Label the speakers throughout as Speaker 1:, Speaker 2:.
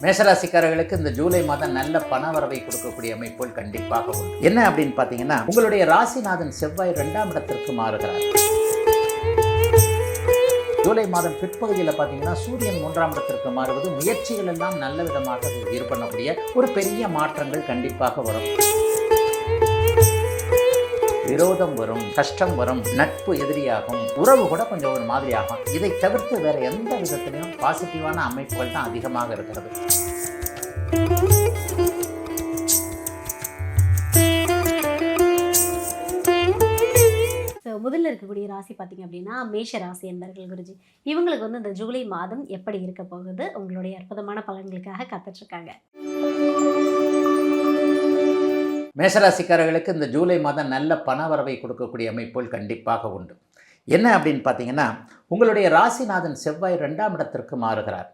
Speaker 1: மேஷராசிக்காரர்களுக்கு இந்த ஜூலை மாதம் நல்ல பண வரவை கொடுக்கக்கூடிய அமைப்புகள் கண்டிப்பாக உண்டு. என்ன அப்படின்னு பார்த்தீங்கன்னா, உங்களுடைய ராசிநாதன் செவ்வாய் 2ஆம் இடத்திற்கு மாறுகிறார். ஜூலை மாதம் பிற்பகுதியில் பார்த்தீங்கன்னா சூரியன் 3ஆம் இடத்திற்கு மாறுவது முயற்சிகள் எல்லாம் நல்ல விதமாக ஏற்படக்கூடிய ஒரு பெரிய மாற்றங்கள் கண்டிப்பாக வரும். விரோதம் வரும், கஷ்டம் வரும், நட்பு எதிரியாகும், உறவு கூட கொஞ்சம் ஒரு மாதிரி ஆகும். இதை தவிர்த்து வேற எந்த விதத்திலையும் பாசிட்டிவான அமைப்புகள் தான் அதிகமாக இருக்கிறது.
Speaker 2: முதல்ல இருக்கக்கூடிய ராசி பார்த்தீங்க அப்படின்னா மேஷ ராசி என்பர்கள் குருஜி. இவங்களுக்கு இந்த ஜூலை மாதம் எப்படி இருக்க போகுது, உங்களுடைய அற்புதமான பலன்களுக்காக காத்துட்டு இருக்காங்க.
Speaker 1: மேஷராசிக்காரர்களுக்கு இந்த ஜூலை மாதம் நல்ல பண வரவை கொடுக்கக்கூடிய அமைப்புகள் கண்டிப்பாக உண்டு. என்ன அப்படின்னு பார்த்தீங்கன்னா, உங்களுடைய ராசிநாதன் செவ்வாய் 2ஆம் இடத்திற்கு மாறுகிறார்.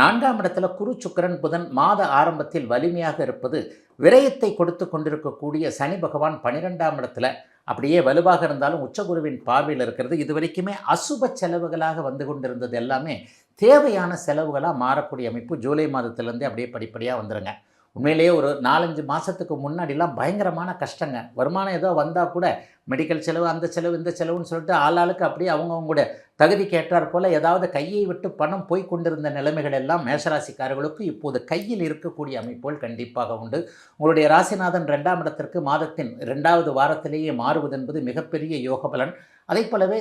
Speaker 1: 4ஆம் இடத்துல குரு சுக்கிரன் புதன் மாத ஆரம்பத்தில் வலிமையாக இருப்பது, விரயத்தை கொடுத்து கொண்டிருக்கக்கூடிய சனி பகவான் 12ஆம் இடத்துல அப்படியே வலுவாக இருந்தாலும் உச்சகுருவின் பார்வையில் இருக்கிறது. இது வரைக்குமே அசுப செலவுகளாக வந்து கொண்டிருந்தது எல்லாமே தேவையான செலவுகளாக மாறக்கூடிய அமைப்பு ஜூலை மாதத்திலேருந்து அப்படியே படிப்படியாக வந்துடுங்க. உண்மையிலேயே ஒரு 4-5 மாதத்துக்கு முன்னாடிலாம் பயங்கரமான கஷ்டங்க. வருமானம் ஏதோ வந்தால் கூட மெடிக்கல் செலவு, அந்த செலவு, இந்த செலவுன்னு சொல்லிட்டு ஆளாளுக்கு அப்படியே அவங்கவுங்களோட தகுதிக்கு ஏற்றாற் போல் ஏதாவது கையை விட்டு பணம் போய் கொண்டிருந்த நிலைமைகள் எல்லாம் மேஷராசிக்காரர்களுக்கு இப்போது கையில் இருக்கக்கூடிய அமைப்புகள் கண்டிப்பாக உண்டு. உங்களுடைய ராசிநாதன் 2ஆம் இடத்திற்கு மாதத்தின் 2வது வாரத்திலேயே மாறுவது என்பது மிகப்பெரிய யோக பலன். அதே போலவே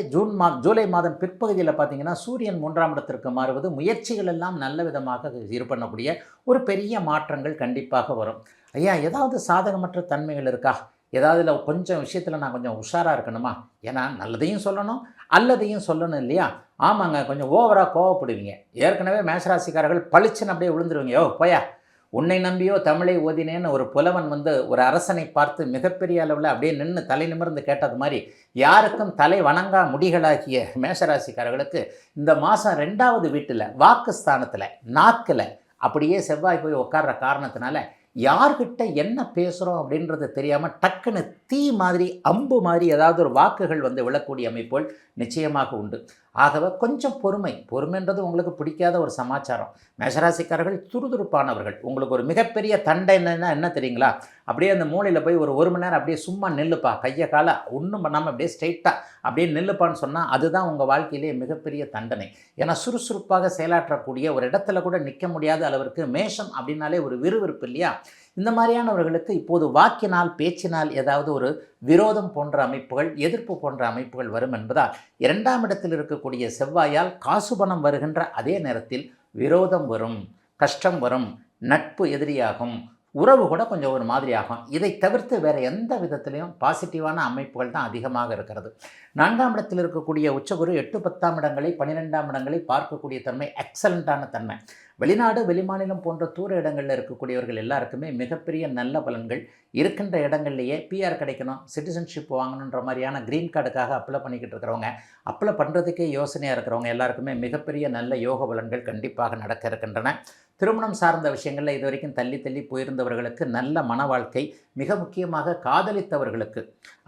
Speaker 1: ஜூலை மாதம் பிற்பகுதியில் பார்த்தீங்கன்னா சூரியன் 3ஆம் இடத்திற்கு மாறுவது முயற்சிகள் எல்லாம் நல்ல விதமாக பண்ணக்கூடிய ஒரு பெரிய மாற்றங்கள் கண்டிப்பாக வரும். ஐயா, ஏதாவது சாதகமற்ற தன்மைகள் இருக்கா? ஏதாவது கொஞ்சம் விஷயத்தில் நான் கொஞ்சம் உஷாராக இருக்கணுமா? ஏன்னா நல்லதையும் சொல்லணும், அல்லதையும் சொல்லணும் இல்லையா? ஆமாங்க, கொஞ்சம் ஓவராக கோவப்படுவீங்க. ஏற்கனவே மேஷராசிக்காரர்கள் பளிச்சுன்னு அப்படியே விழுந்துருவீங்க. ஓ போயா, உன்னை நம்பியோ தமிழை ஓதினேன்னு ஒரு புலவன் ஒரு அரசனை பார்த்து மிகப்பெரிய அளவில் அப்படியே நின்று தலை நிமிர்ந்து கேட்டது மாதிரி யாருக்கும் தலை வணங்கா முடிகளாகிய மேஷராசிக்காரர்களுக்கு இந்த மாதம் 2வது வீட்டில் வாக்குஸ்தானத்தில் நாக்கில் அப்படியே செவ்வாய் போய் உட்கார்ற காரணத்தினால யார்கிட்ட என்ன பேசுகிறோம் அப்படின்றது தெரியாமல் டக்குன்னு தீ மாதிரி அம்பு மாதிரி ஏதாவது ஒரு வாக்குகள் விழக்கூடிய அமைப்புகள் நிச்சயமாக உண்டு. ஆகவே கொஞ்சம் பொறுமைன்றது உங்களுக்கு பிடிக்காத ஒரு சமாச்சாரம். மேஷராசிக்காரர்கள் துருதுருப்பானவர்கள். உங்களுக்கு ஒரு மிகப்பெரிய தண்டை என்ன தெரியுங்களா? அப்படியே அந்த மூலையில் போய் ஒரு மணி நேரம் அப்படியே சும்மா நில்லுப்பா, கையை காலை ஒன்றும் பண்ணாமல் அப்படியே ஸ்ட்ரைட்டாக அப்படியே நில்லுப்பான்னு சொன்னால் அதுதான் உங்கள் வாழ்க்கையிலே மிகப்பெரிய தண்டனை. ஏன்னா சுறுசுறுப்பாக செயலாற்றக்கூடிய ஒரு இடத்துல கூட நிற்க முடியாத அளவிற்கு மேஷம் அப்படின்னாலே ஒரு விறுவிறுப்பு இல்லையா? இந்த மாதிரியானவர்களுக்கு இப்போது வாக்கினால் பேச்சினால் ஏதாவது ஒரு விரோதம் போன்ற அமைப்புகள், எதிர்ப்பு போன்ற அமைப்புகள் வரும் என்பதால் 2ஆம் இடத்தில் இருக்கக்கூடிய செவ்வாயால் காசு பணம் வருகின்ற அதே நேரத்தில் விரோதம் வரும், கஷ்டம் வரும், நட்பு எதிரியாகும், உறவு கூட கொஞ்சம் ஒரு மாதிரி ஆகும். இதை தவிர்த்து வேறு எந்த விதத்திலையும் பாசிட்டிவான அமைப்புகள் தான் அதிகமாக இருக்கிறது. 4ஆம் இடத்தில் இருக்கக்கூடிய உச்சகுரு 8-10ஆம் இடங்களை 12ஆம் இடங்களை பார்க்கக்கூடிய தன்மை எக்ஸலண்ட்டான தன்மை. வெளிநாடு வெளிமாநிலம் போன்ற தூர இடங்களில் இருக்கக்கூடியவர்கள் எல்லாருக்குமே மிகப்பெரிய நல்ல பலன்கள். இருக்கின்ற இடங்கள்லையே பிஆர் கிடைக்கணும், சிட்டிசன்ஷிப் வாங்கணுன்ற மாதிரியான க்ரீன் கார்டுக்காக அப்ளை பண்ணிக்கிட்டு இருக்கிறவங்க, அப்ளை பண்ணுறதுக்கே யோசனையாக இருக்கிறவங்க எல்லாருக்குமே மிகப்பெரிய நல்ல யோக பலன்கள் கண்டிப்பாக நடக்க இருக்கின்றன. திருமணம் சார்ந்த விஷயங்களில் இது வரைக்கும் தள்ளி போயிருந்தவர்களுக்கு நல்ல மன வாழ்க்கை, மிக முக்கியமாக காதலித்தவர்களுக்கு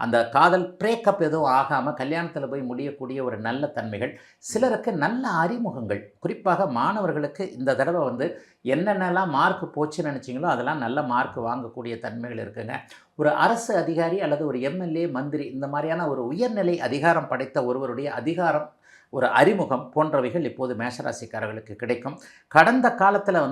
Speaker 1: அந்த காதல் பிரேக்கப் எதுவும் ஆகாமல் கல்யாணத்தில் போய் முடியக்கூடிய ஒரு நல்ல தன்மைகள், சிலருக்கு நல்ல அறிமுகங்கள், குறிப்பாக மாணவர்களுக்கு இந்த தடவை என்னென்னலாம் மார்க் போச்சுன்னு நினச்சிங்களோ அதெல்லாம் நல்ல மார்க் வாங்கக்கூடிய தன்மைகள் இருக்குங்க. ஒரு அரசு அதிகாரி அல்லது ஒரு எம்எல்ஏ, மந்திரி, இந்த மாதிரியான ஒரு உயர்நிலை அதிகாரம் படைத்த ஒருவருடைய அதிகாரம், ஒரு அறிமுகம் போன்றவைகள் இப்போது மேஷராசிக்காரர்களுக்கு கிடைக்கும். கடந்த காலத்தில்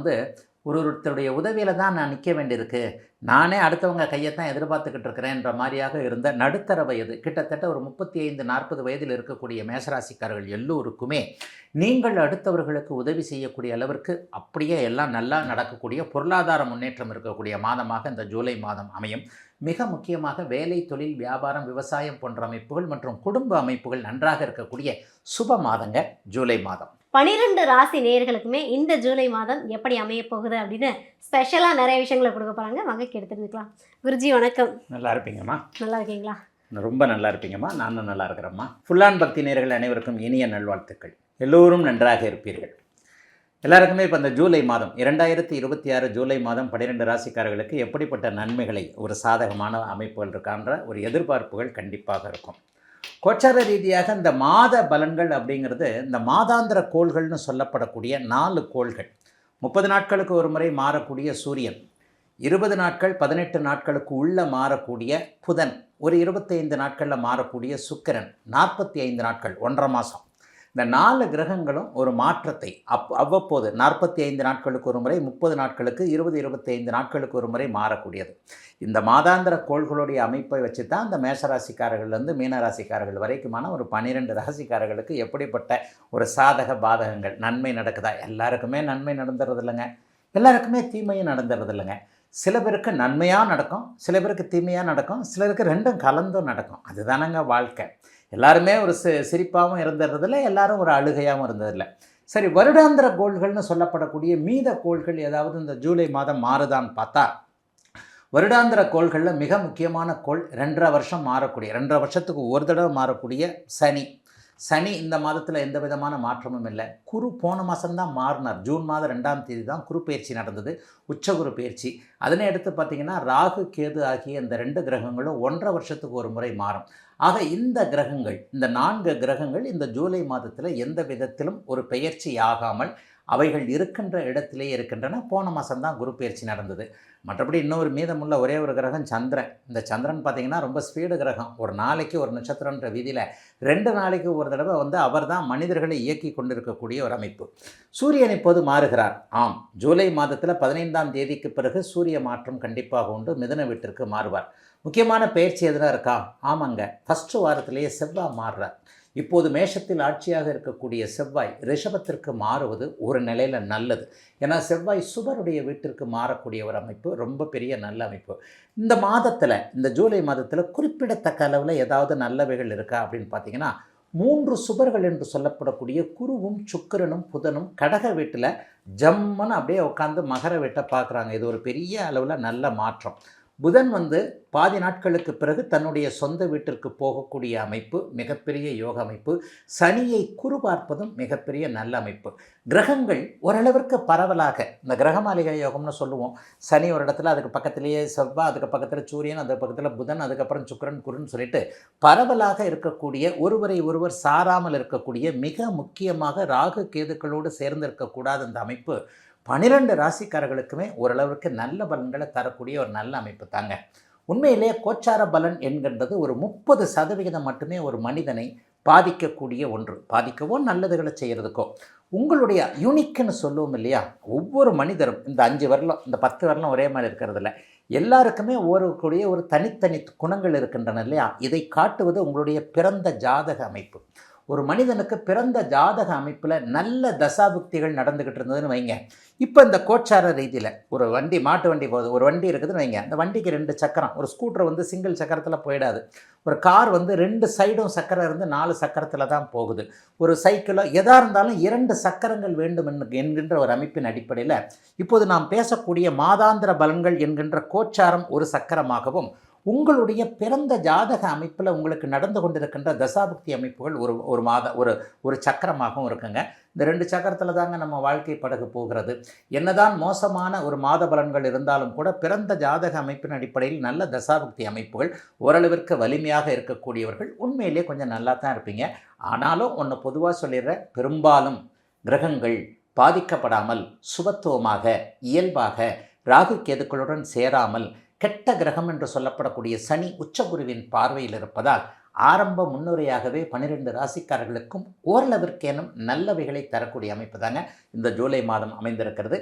Speaker 1: ஒருத்தருடைய உதவியில் தான் நான் நிற்க வேண்டியிருக்கு, நானே அடுத்தவங்க கையைத்தான் எதிர்பார்த்துக்கிட்டு இருக்கிறேன்ற மாதிரியாக இருந்த நடுத்தர வயது, கிட்டத்தட்ட ஒரு 35-40 வயதில் இருக்கக்கூடிய மேஷராசிக்காரர்கள் எல்லோருக்குமே நீங்கள் அடுத்தவர்களுக்கு உதவி செய்யக்கூடிய அளவிற்கு அப்படியே எல்லாம் நல்லா நடக்கக்கூடிய பொருளாதார முன்னேற்றம் இருக்கக்கூடிய மாதமாக இந்த ஜூலை மாதம் அமையும். மிக முக்கியமாக வேலை, தொழில், வியாபாரம், விவசாயம் போன்ற அமைப்புகள் மற்றும் குடும்ப அமைப்புகள் நன்றாக இருக்கக்கூடிய சுப மாதங்க ஜூலை மாதம்.
Speaker 2: 12 ராசி நேயர்களுக்குமே இந்த ஜூலை மாதம் எப்படி அமைய போகுது அப்படின்னு ஸ்பெஷலாக நிறைய விஷயங்களை கொடுக்க போகிறாங்க. வாங்க எடுத்துக்கலாம். குருஜி வணக்கம்.
Speaker 1: நல்லா இருப்பீங்கம்மா?
Speaker 2: நல்லா இருக்கீங்களா?
Speaker 1: ரொம்ப நல்லா இருப்பீங்கம்மா. நானும் நல்லா இருக்கிறேம்மா. ஃபுல்லான் பக்தி நேயர்கள் அனைவருக்கும் இனிய நல்வாழ்த்துக்கள். எல்லோரும் நன்றாக இருப்பீர்கள். எல்லாருக்குமே இப்போ இந்த ஜூலை மாதம் 2026 ஜூலை மாதம் 12 ராசிக்காரர்களுக்கு எப்படிப்பட்ட நன்மைகளை, ஒரு சாதகமான அமைப்புகள் இருக்கான்ற ஒரு எதிர்பார்ப்புகள் கண்டிப்பாக இருக்கும். கோச்சார ரீதியாக இந்த மாத பலன்கள் அப்படிங்கிறது இந்த மாதாந்திர கோள்கள்னு சொல்லப்படக்கூடிய 4 கோள்கள். 30 நாட்களுக்கு ஒரு முறை மாறக்கூடிய சூரியன், 20 நாட்கள் 18 நாட்களுக்கு உள்ள மாறக்கூடிய புதன், ஒரு 25 நாட்களில் மாறக்கூடிய சுக்கிரன், 45 நாட்கள் 1.5 மாதம். இந்த 4 கிரகங்களும் ஒரு மாற்றத்தை அவ்வப்போது 45 நாட்களுக்கு ஒரு முறை, 30 நாட்களுக்கு, 20-25 நாட்களுக்கு ஒரு முறை மாறக்கூடியது. இந்த மாதாந்திர கோள்களுடைய அமைப்பை வச்சு தான் இந்த மேஷராசிக்காரர்கள்லேருந்து மீனராசிக்காரர்கள் வரைக்குமான ஒரு 12 ராசிக்காரர்களுக்கு எப்படிப்பட்ட ஒரு சாதக பாதகங்கள், நன்மை நடக்குதா? எல்லாருக்குமே நன்மை நடந்துறது இல்லைங்க, எல்லாருக்குமே தீமையும் நடந்துறது இல்லைங்க. சில பேருக்கு நன்மையாக நடக்கும், சில பேருக்கு தீமையாக நடக்கும், சிலருக்கு ரெண்டும் கலந்தும் நடக்கும். அதுதானங்க வாழ்க்கை. எல்லாருமே ஒரு சிரிப்பாகவும் இருந்துறதில்ல, எல்லாரும் ஒரு அழுகையாகவும் இருந்ததில்லை. சரி, வருடாந்திர கோள்கள்னு சொல்லப்படக்கூடிய மீத கோள்கள் ஏதாவது இந்த ஜூலை மாதம் மாறுதான்னு பார்த்தா, வருடாந்திர கோள்களில் மிக முக்கியமான கோள் 2.5 வருஷம் மாறக்கூடிய, 2.5 வருஷத்துக்கு ஒரு தடவை மாறக்கூடிய சனி. சனி இந்த மாதத்தில் எந்த விதமான மாற்றமும் இல்லை. குரு போன மாதம்தான் மாறினார். ஜூன் மாதம் 2ஆம் தேதி தான் குரு பயிற்சி நடந்தது, உச்சகுரு பயிற்சி. அதனை எடுத்து பார்த்திங்கன்னா ராகு கேது ஆகிய இந்த 2 கிரகங்களும் 1.5 வருஷத்துக்கு ஒரு முறை மாறும். ஆக இந்த கிரகங்கள், இந்த 4 கிரகங்கள் இந்த ஜூலை மாதத்தில் எந்த விதத்திலும் ஒரு பெயர்ச்சி ஆகாமல் அவைகள் இருக்கின்ற இடத்திலே இருக்கின்றன. போன மாதம்தான் குரு பயிற்சி நடந்தது. மற்றபடி இன்னொரு மீதமுள்ள ஒரே ஒரு கிரகம் சந்திரன். இந்த சந்திரன் பார்த்திங்கன்னா ரொம்ப ஸ்பீடு கிரகம். ஒரு நாளைக்கு ஒரு நட்சத்திரன்ற வீதியில் 2 நாளைக்கு ஒரு தடவை அவர் தான் மனிதர்களை இயக்கி கொண்டிருக்கக்கூடிய ஒரு அமைப்பு. சூரியன் இப்போது மாறுகிறார். ஆம், ஜூலை மாதத்தில் 15ஆம் தேதிக்கு பிறகு சூரிய மாற்றம் கண்டிப்பாக உண்டு. மிதுன வீட்டிற்கு மாறுவார். முக்கியமான பயிற்சி எதுனா இருக்கா? ஆமாங்க, ஃபஸ்ட்டு வாரத்திலேயே செவ்வாய் மாறுறார். இப்போது மேஷத்தில் ஆட்சியாக இருக்கக்கூடிய செவ்வாய் ரிஷபத்திற்கு மாறுவது ஒரு நிலையில் நல்லது. ஏன்னா செவ்வாய் சுபருடைய வீட்டிற்கு மாறக்கூடிய ஒரு அமைப்பு, ரொம்ப பெரிய நல்ல அமைப்பு. இந்த மாதத்தில், இந்த ஜூலை மாதத்தில் குறிப்பிடத்தக்க அளவில் ஏதாவது நல்லவைகள் இருக்கா அப்படின்னு பார்த்தீங்கன்னா, 3 சுபர்கள் என்று சொல்லப்படக்கூடிய குருவும் சுக்கிரனும் புதனும் கடக வீட்டில் ஜம்முன்னு அப்படியே உட்காந்து மகர வீட்டை பார்க்குறாங்க. இது ஒரு பெரிய அளவில் நல்ல மாற்றம். புதன் பாதி நாட்களுக்கு பிறகு தன்னுடைய சொந்த வீட்டிற்கு போகக்கூடிய அமைப்பு மிகப்பெரிய யோக அமைப்பு. சனியை குரு பார்ப்பதும் மிகப்பெரிய நல்ல அமைப்பு. கிரகங்கள் ஓரளவிற்கு பரவலாக, இந்த கிரகமாளிகை யோகம்னு சொல்லுவோம். சனி ஒரு இடத்துல, அதுக்கு பக்கத்திலேயே செவ்வாய், அதுக்கு பக்கத்தில் சூரியன், அதுக்கு பக்கத்தில் புதன், அதுக்கப்புறம் சுக்கிரன் குருன்னு சொல்லிட்டு பரவலாக இருக்கக்கூடிய, ஒருவரை ஒருவர் சாராமல் இருக்கக்கூடிய, மிக முக்கியமாக ராகு கேதுக்களோடு சேர்ந்து இருக்கக்கூடாத இந்த அமைப்பு 12 ராசிக்காரர்களுக்குமே ஓரளவுக்கு நல்ல பலன்களை தரக்கூடிய ஒரு நல்ல அமைப்பு தாங்க. உண்மையிலே கோச்சார பலன் என்கின்றது ஒரு 30% மட்டுமே ஒரு மனிதனை பாதிக்கக்கூடிய ஒன்று. பாதிக்கவோ நல்லதுகளை செய்கிறதுக்கோ உங்களுடைய யூனிக்குன்னு சொல்லுவோம் இல்லையா? ஒவ்வொரு மனிதரும் இந்த 5 வரலும், இந்த 10 வரலும் ஒரே மாதிரி இருக்கிறதில்ல. எல்லாருக்குமே ஒரு தனித்தனி குணங்கள் இருக்கின்றன இல்லையா? இதை காட்டுவது உங்களுடைய பிறந்த ஜாதக அமைப்பு. ஒரு மனிதனுக்கு பிறந்த ஜாதக அமைப்பில் நல்ல தசாபுக்திகள் நடந்துக்கிட்டு இருந்ததுன்னு வைங்க. இப்போ இந்த கோச்சார ரீதியில் ஒரு வண்டி, மாட்டு வண்டி போகுது, ஒரு வண்டி இருக்குதுன்னு வைங்க. அந்த வண்டிக்கு 2 சக்கரம், ஒரு ஸ்கூட்டர் சிங்கிள் சக்கரத்தில் போயிடாது. ஒரு கார் 2 சைடும் சக்கரம் இருந்து 4 சக்கரத்தில் தான் போகுது. ஒரு சைக்கிளோ எதாக இருந்தாலும் 2 சக்கரங்கள் வேண்டும் என்கின்ற ஒரு அமைப்பின் அடிப்படையில் இப்போது நாம் பேசக்கூடிய மாதாந்திர பலன்கள் என்கின்ற கோச்சாரம் ஒரு சக்கரமாகவும், உங்களுடைய பிறந்த ஜாதக அமைப்பில் உங்களுக்கு நடந்து கொண்டிருக்கின்ற தசாபுக்தி அமைப்புகள் ஒரு சக்கரமாகவும் இருக்குங்க. இந்த 2 சக்கரத்தில் தாங்க நம்ம வாழ்க்கை படகு போகிறது. என்னதான் மோசமான ஒரு மாத பலன்கள் இருந்தாலும் கூட பிறந்த ஜாதக அமைப்பின் அடிப்படையில் நல்ல தசாபுக்தி அமைப்புகள், ஓரளவிற்கு வலிமையாக இருக்கக்கூடியவர்கள் உண்மையிலே கொஞ்சம் நல்லா தான் இருப்பீங்க. ஆனாலும் ஒன்று பொதுவாக சொல்லிடுறேன், பெரும்பாலும் கிரகங்கள் பாதிக்கப்படாமல் சுபத்துவமாக இயல்பாக ராகு கேதுக்களுடன் சேராமல் கெட்ட கிரகம் என்று சொல்லப்படக்கூடிய சனி உச்சகுருவின் பார்வையில் இருப்பதால் ஆரம்ப முன்னுரையாகவே 12 ராசிக்காரர்களுக்கும் ஓரளவிற்கேனும் நல்லவைகளை தரக்கூடிய அமைப்பு தாங்க இந்த ஜூலை மாதம் அமைந்திருக்கிறது.